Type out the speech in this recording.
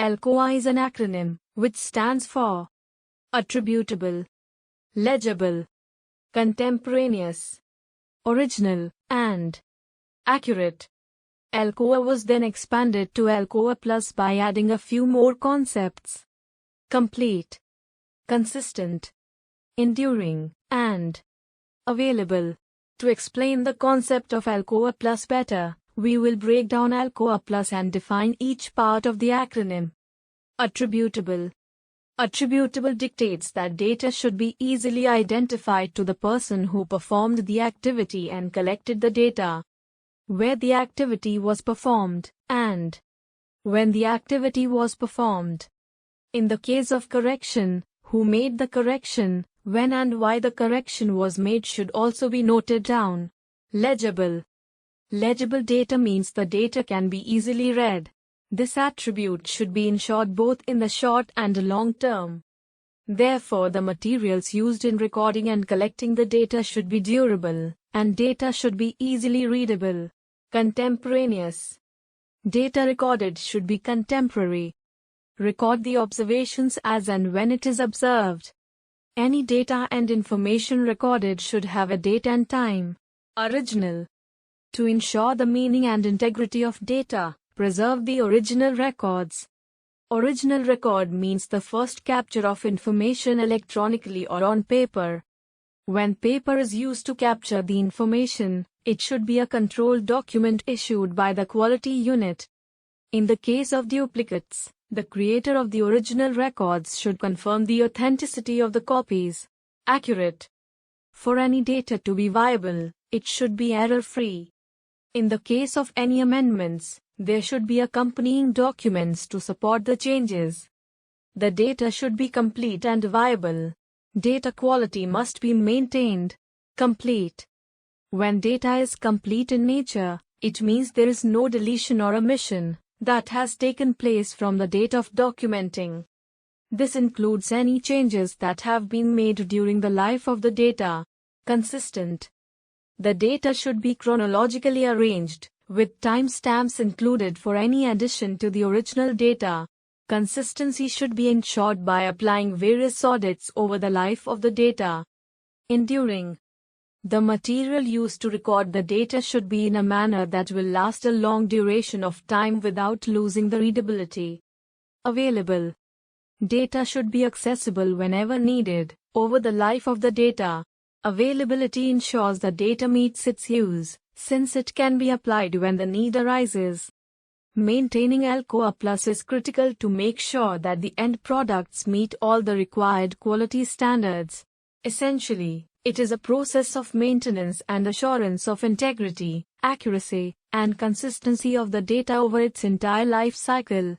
ALCOA is an acronym which stands for Attributable, Legible, Contemporaneous, Original, and Accurate. ALCOA was then expanded to ALCOA Plus by adding a few more concepts: complete, consistent, enduring, and available. To explain the concept of ALCOA Plus better, we will break down ALCOA Plus and define each part of the acronym. Attributable. Attributable dictates that data should be easily identified to the person who performed the activity and collected the data, where the activity was performed, and when the activity was performed. In the case of correction, who made the correction, when and why the correction was made should also be noted down. Legible. Legible data means the data can be easily read. This attribute should be ensured both in the short and long term. Therefore, the materials used in recording and collecting the data should be durable, and data should be easily readable. Contemporaneous. Data recorded should be contemporary. Record the observations as and when it is observed. Any data and information recorded should have a date and time. Original. To ensure the meaning and integrity of data, preserve the original records. Original record means the first capture of information electronically or on paper. When paper is used to capture the information, it should be a controlled document issued by the quality unit. In the case of duplicates, the creator of the original records should confirm the authenticity of the copies. Accurate. For any data to be viable, it should be error-free. In the case of any amendments, there should be accompanying documents to support the changes. The data should be complete and viable. Data quality must be maintained. Complete. When data is complete in nature, it means there is no deletion or omission that has taken place from the date of documenting. This includes any changes that have been made during the life of the data. Consistent. The data should be chronologically arranged, with timestamps included for any addition to the original data. Consistency should be ensured by applying various audits over the life of the data. Enduring. The material used to record the data should be in a manner that will last a long duration of time without losing the readability. Available. Data should be accessible whenever needed, over the life of the data. Availability ensures the data meets its use, since it can be applied when the need arises. Maintaining ALCOA Plus is critical to make sure that the end products meet all the required quality standards. Essentially, it is a process of maintenance and assurance of integrity, accuracy, and consistency of the data over its entire life cycle.